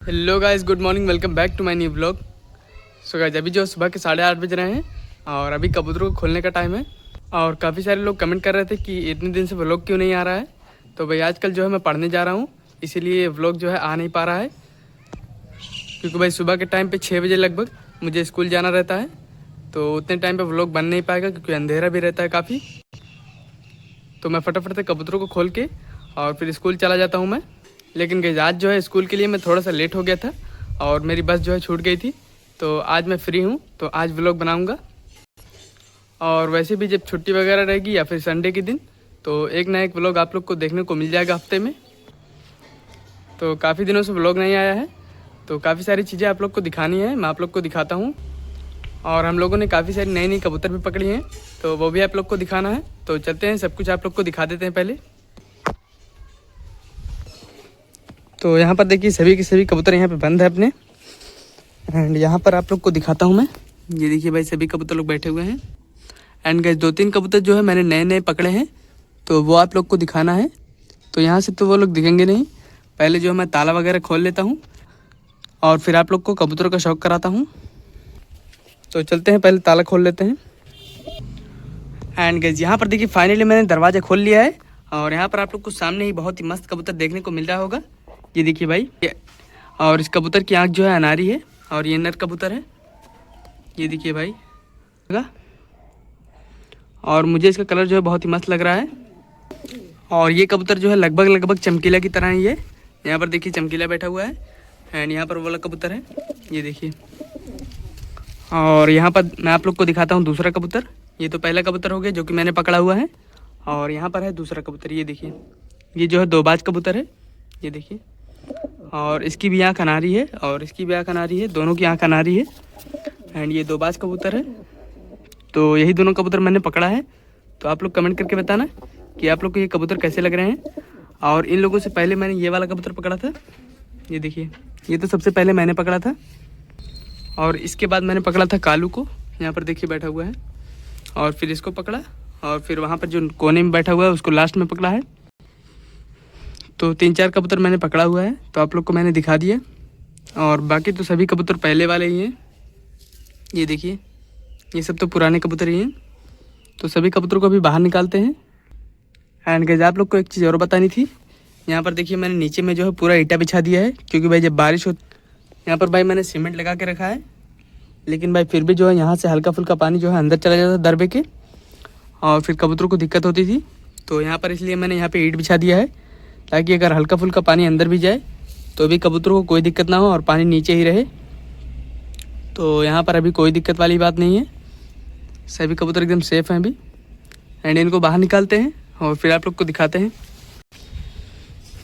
Hello guys, good morning, welcome back to my new blog. So guys, अभी जो सुबह के 8:30 बज रहे हैं और अभी कबूतरों को खोलने का टाइम है। और काफ़ी सारे लोग कमेंट कर रहे थे कि इतने दिन से व्लॉग क्यों नहीं आ रहा है। तो भाई आजकल जो है मैं पढ़ने जा रहा हूँ, इसीलिए व्लॉग जो है आ नहीं पा रहा है। क्योंकि भाई सुबह के टाइम पे 6 बजे लगभग मुझे स्कूल जाना रहता है, तो उतने टाइम पे व्लॉग बन नहीं पाएगा क्योंकि अंधेरा भी रहता है काफ़ी। तो मैं फटाफट से कबूतरों को खोल के और फिर स्कूल चला जाता हूँ मैं। लेकिन गाइस आज जो है स्कूल के लिए मैं थोड़ा सा लेट हो गया था और मेरी बस जो है छूट गई थी, तो आज मैं फ्री हूँ तो आज व्लॉग बनाऊँगा। और वैसे भी जब छुट्टी वगैरह रहेगी या फिर संडे के दिन तो एक ना एक व्लॉग आप लोग को देखने को मिल जाएगा हफ्ते में। तो काफ़ी दिनों से व्लॉग नहीं आया है, तो काफ़ी सारी चीज़ें आप लोग को दिखानी है, मैं आप लोग को दिखाता हूँ। और हम लोगों ने काफ़ी सारी नई नई कबूतर भी पकड़ी हैं, तो वो भी आप लोग को दिखाना है। तो चलते हैं, सब कुछ आप लोग को दिखा देते हैं पहले। तो यहाँ पर देखिए सभी के सभी कबूतर यहाँ पे बंद है अपने। एंड यहाँ पर आप लोग को दिखाता हूँ मैं। ये देखिए भाई, सभी कबूतर लोग बैठे हुए हैं। एंड गाइस 2-3 कबूतर जो है मैंने नए नए पकड़े हैं, तो वो आप लोग को दिखाना है। तो यहाँ से तो वो लोग दिखेंगे नहीं, पहले जो मैं ताला वगैरह खोल लेता हूँ और फिर आप लोग को कबूतरों का शौक कराता हूँ। तो चलते हैं, पहले ताला खोल लेते हैं। एंड गाइस यहाँ पर देखिए फाइनली मैंने दरवाज़ा खोल लिया है और यहाँ पर आप लोग को सामने ही बहुत ही मस्त कबूतर देखने को मिल रहा होगा। ये देखिए भाई, और इस कबूतर की आँख जो है अनारी है और ये नर कबूतर है। ये देखिए भाई, और मुझे इसका कलर जो है बहुत ही मस्त लग रहा है। और ये कबूतर जो है लगभग लगभग चमकीला की तरह ही है। यहाँ पर देखिए चमकीला बैठा हुआ है एंड यहाँ पर वाला कबूतर है, ये देखिए। और यहाँ पर मैं आप लोग को दिखाता हूँ दूसरा कबूतर। ये तो पहला कबूतर हो गया जो कि मैंने पकड़ा हुआ है, और यहाँ पर है दूसरा कबूतर। ये देखिए, ये जो है दोबाज कबूतर है, ये देखिए। और इसकी भी आँख अनारी है और इसकी भी आँख अनारी है, दोनों की आँख अनारी है। एंड ये दोबाज कबूतर है। तो यही दोनों कबूतर मैंने पकड़ा है। तो आप लोग कमेंट करके बताना कि आप लोग को ये कबूतर कैसे लग रहे हैं। और इन लोगों से पहले मैंने ये वाला कबूतर पकड़ा था, ये देखिए। ये तो सबसे पहले मैंने पकड़ा था और इसके बाद मैंने पकड़ा था कालू को, यहाँ पर देखिए बैठा हुआ है। और फिर इसको पकड़ा और फिर वहाँ पर जो कोने में बैठा हुआ है उसको लास्ट में पकड़ा है। तो 3-4 कबूतर मैंने पकड़ा हुआ है, तो आप लोग को मैंने दिखा दिया। और बाकी तो सभी कबूतर पहले वाले ही हैं, ये देखिए। ये सब तो पुराने कबूतर ही हैं। तो सभी कबूतरों को अभी बाहर निकालते हैं। एंड गाइस आप लोग को एक चीज़ और बतानी थी। यहाँ पर देखिए मैंने नीचे में जो है पूरा ईंटा बिछा दिया है, क्योंकि भाई जब बारिश हो, यहाँ पर भाई मैंने सीमेंट लगा के रखा है। लेकिन भाई फिर भी जो है यहाँ से हल्का फुल्का पानी जो है अंदर चला जाता है दरबे के, और फिर कबूतरों को दिक्कत होती थी। तो यहाँ पर इसलिए मैंने यहाँ पे ईंट बिछा दिया है, ताकि अगर हल्का फुल्का पानी अंदर भी जाए तो भी कबूतरों को कोई दिक्कत ना हो और पानी नीचे ही रहे। तो यहाँ पर अभी कोई दिक्कत वाली बात नहीं है, सभी कबूतर एकदम सेफ़ हैं अभी। एंड इनको बाहर निकालते हैं और फिर आप लोग को दिखाते हैं।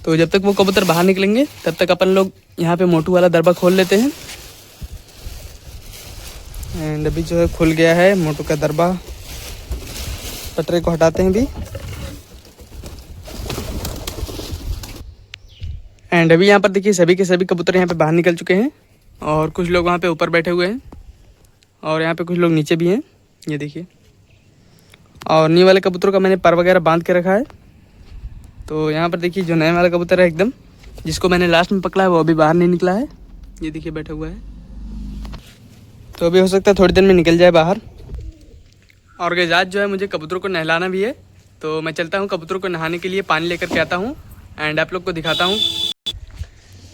तो जब तक वो कबूतर बाहर निकलेंगे तब तक अपन लोग यहाँ पे मोटू वाला दरबा खोल लेते हैं। एंड अभी जो है खुल गया है मोटू का दरबा। पटरे को हटाते हैं अभी। एंड अभी यहाँ पर देखिए सभी के सभी कबूतर यहाँ पे बाहर निकल चुके हैं और कुछ लोग वहाँ पे ऊपर बैठे हुए हैं और यहाँ पे कुछ लोग नीचे भी हैं, ये देखिए। और नी वाले कबूतरों का मैंने पर वगैरह बांध के रखा है। तो यहाँ पर देखिए जो नए वाला कबूतर है एकदम, जिसको मैंने लास्ट में पकड़ा है, वो अभी बाहर नहीं निकला है, ये देखिए बैठा हुआ है। तो अभी हो सकता है थोड़ी देर में निकल जाए बाहर। और गाइस आज जो है मुझे कबूतरों को नहलाना भी है, तो मैं चलता हूँ कबूतरों को नहाने के लिए पानी लेकर के आता हूँ एंड आप लोग को दिखाता हूँ।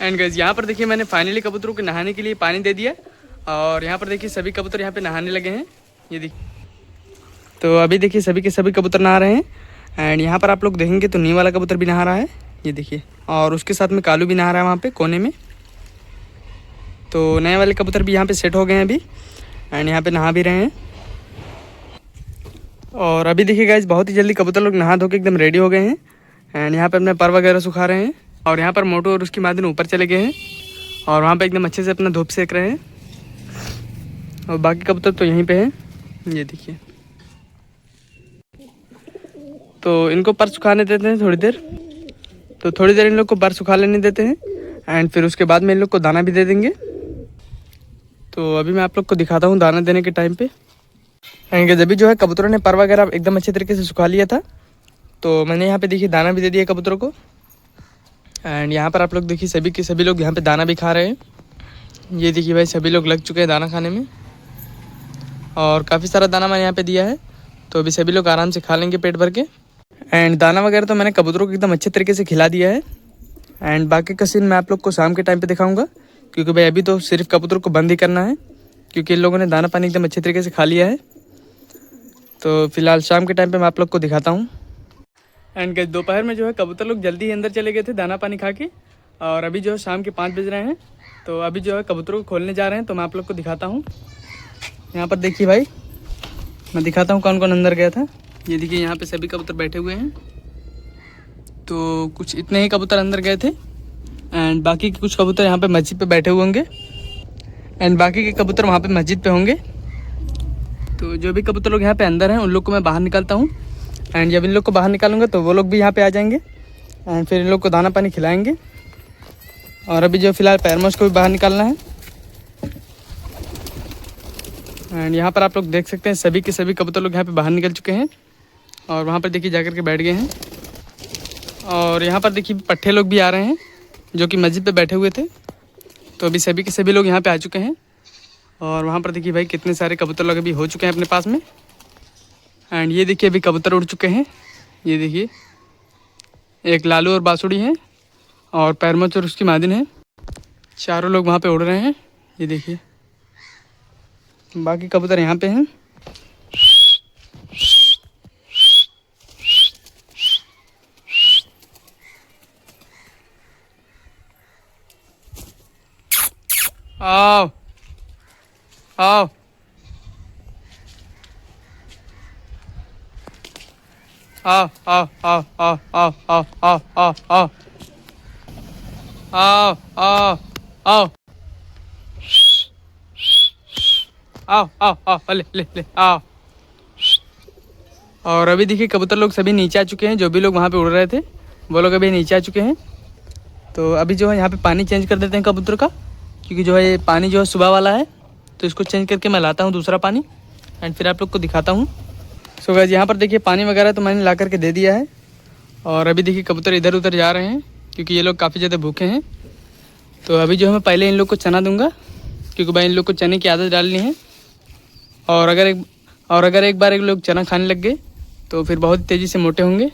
एंड गाइस यहाँ पर देखिए मैंने फाइनली कबूतरों को नहाने के लिए पानी दे दिया और यहाँ पर देखिए सभी कबूतर यहाँ पे नहाने लगे हैं, ये देखिए। तो अभी देखिए सभी के सभी कबूतर नहा रहे हैं। एंड यहाँ पर आप लोग देखेंगे तो नी वाला कबूतर भी नहा रहा है, ये देखिए। और उसके साथ में कालू भी नहा रहा है वहाँ पे कोने में। तो नए वाले कबूतर भी यहाँ पे सेट हो गए हैं अभी एंड यहाँ पे नहा भी रहे हैं। और अभी देखिए गाइस बहुत ही जल्दी कबूतर लोग नहा धो के एकदम रेडी हो गए हैं एंड यहाँ पे अपने पर वगैरह सुखा रहे हैं। और यहाँ पर मोटू और उसकी मादिन ऊपर चले गए हैं और वहाँ पे एकदम अच्छे से अपना धूप सेक रहे हैं। और बाकी कबूतर तो यहीं पे हैं, ये देखिए। तो इनको पर सुखाने देते हैं थोड़ी देर। तो थोड़ी देर इन लोग को पर सुखा लेने देते हैं एंड फिर उसके बाद में इन लोग को दाना भी दे देंगे। तो अभी मैं आप लोग को दिखाता हूँ दाना देने के टाइम पे। एंड जब भी जो है कबूतरों ने पर वगैरह एकदम अच्छे तरीके से सुखा लिया था, तो मैंने यहाँ पे देखिए दाना भी दे दिया कबूतरों को। एंड यहाँ पर आप लोग देखिए सभी के सभी लोग यहाँ पे दाना भी खा रहे हैं। ये देखिए भाई सभी लोग लग चुके हैं दाना खाने में और काफ़ी सारा दाना मैंने यहाँ पे दिया है, तो अभी सभी लोग आराम से खा लेंगे पेट भर के। एंड दाना वगैरह तो मैंने कबूतरों को एकदम अच्छे तरीके से खिला दिया है। एंड बाकी का सीन मैं आप लोग को शाम के टाइम पे दिखाऊंगा, क्योंकि भाई अभी तो सिर्फ कबूतरों को बंद ही करना है, क्योंकि इन लोगों ने दाना पानी एकदम अच्छे तरीके से खा लिया है। तो फिलहाल शाम के टाइम पे मैं आप लोग को दिखाता हूँ। एंड दोपहर में जो है कबूतर लोग जल्दी ही अंदर चले गए थे दाना पानी खा के, और अभी जो है शाम के 5 बज रहे हैं, तो अभी जो है कबूतरों को खोलने जा रहे हैं। तो मैं आप लोग को दिखाता हूँ। यहाँ पर देखिए भाई मैं दिखाता हूँ कौन कौन अंदर गया था। ये देखिए यहाँ पे सभी कबूतर बैठे हुए हैं, तो कुछ इतने ही कबूतर अंदर गए थे। एंड बाकी के कुछ कबूतर यहाँ पे मस्जिद पे बैठे हुए होंगे, एंड बाकी के कबूतर वहाँ पे मस्जिद पे होंगे। तो जो भी कबूतर लोग यहाँ पे अंदर हैं उन लोग को मैं बाहर निकालता हूँ। एंड जब इन लोग को बाहर निकालूंगा तो वो लोग भी यहाँ पे आ जाएंगे एंड फिर इन लोग को दाना पानी खिलाएंगे। और अभी जो फिलहाल पैरमोस को भी बाहर निकालना है। एंड यहाँ पर आप लोग देख सकते हैं सभी के सभी कबूतर लोग यहाँ पे बाहर निकल चुके हैं और वहाँ पर देखिए जाकर के बैठ गए हैं। और यहाँ पर देखिए पट्ठे लोग भी आ रहे हैं जो कि मस्जिद पे बैठे हुए थे, तो अभी सभी के सभी लोग यहाँ पे आ चुके हैं। और वहाँ पर देखिए भाई कितने सारे कबूतर लोग अभी हो चुके हैं अपने पास में। एंड ये देखिए अभी कबूतर उड़ चुके हैं। ये देखिए एक लालू और बासुड़ी है और पैरमोच और उसकी मादिन है, चारों लोग वहाँ पे उड़ रहे हैं। ये देखिए बाकी कबूतर यहाँ पे हैं। आओ आओ आओ आओ आओ आओ आओ आओ आओ आओ आओ आओ आओ आओ आओ आओ आओ ले ले ले आओ। और अभी देखिए कबूतर लोग सभी नीचे आ चुके हैं, जो भी लोग वहाँ पे उड़ रहे थे वो लोग अभी नीचे आ चुके हैं। तो अभी जो है यहाँ पे पानी चेंज कर देते हैं कबूतर का, क्योंकि जो है ये पानी जो है सुबह वाला है, तो इसको चेंज करके मैं लाता हूँ दूसरा पानी एंड फिर आप लोग को दिखाता हूँ। सो गाइस यहाँ पर देखिए पानी वगैरह तो मैंने ला करके दे दिया है। और अभी देखिए कबूतर इधर उधर जा रहे हैं क्योंकि ये लोग काफ़ी ज़्यादा भूखे हैं। तो अभी जो है मैं पहले इन लोग को चना दूंगा, क्योंकि भाई इन लोग को चने की आदत डालनी है। और अगर एक बार एक लोग चना खाने लग गए तो फिर बहुत तेज़ी से मोटे होंगे।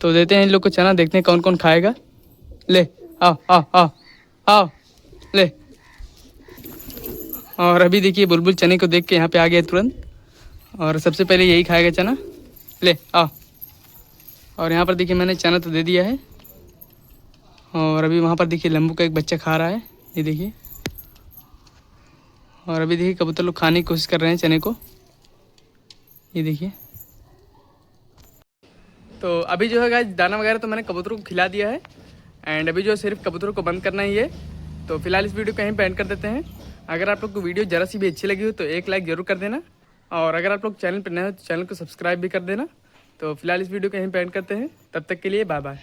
तो देते हैं इन लोग को चना, देखते हैं कौन कौन खाएगा। ले आओ आओ आओ आओ ले। और अभी देखिए बुलबुल चने को देख के यहाँ पे आ गया तुरंत, और सबसे पहले यही खाएगा चना। ले आओ। और यहाँ पर देखिए मैंने चना तो दे दिया है। और अभी वहाँ पर देखिए लंबू का एक बच्चा खा रहा है, ये देखिए। और अभी देखिए कबूतर लोग खाने की कोशिश कर रहे हैं चने को, ये देखिए। तो अभी जो है गाइस दाना वगैरह तो मैंने कबूतरों को खिला दिया है एंड अभी जो सिर्फ कबूतरों को बंद करना ही है। तो फिलहाल इस वीडियो को यहीं पे एंड कर देते हैं। अगर आप लोग को वीडियो ज़रा सी भी अच्छी लगी हो तो एक लाइक ज़रूर कर देना, और अगर आप लोग चैनल पर नए हो तो चैनल को सब्सक्राइब भी कर देना। तो फिलहाल इस वीडियो को यहीं पे एंड करते हैं, तब तक के लिए बाय बाय।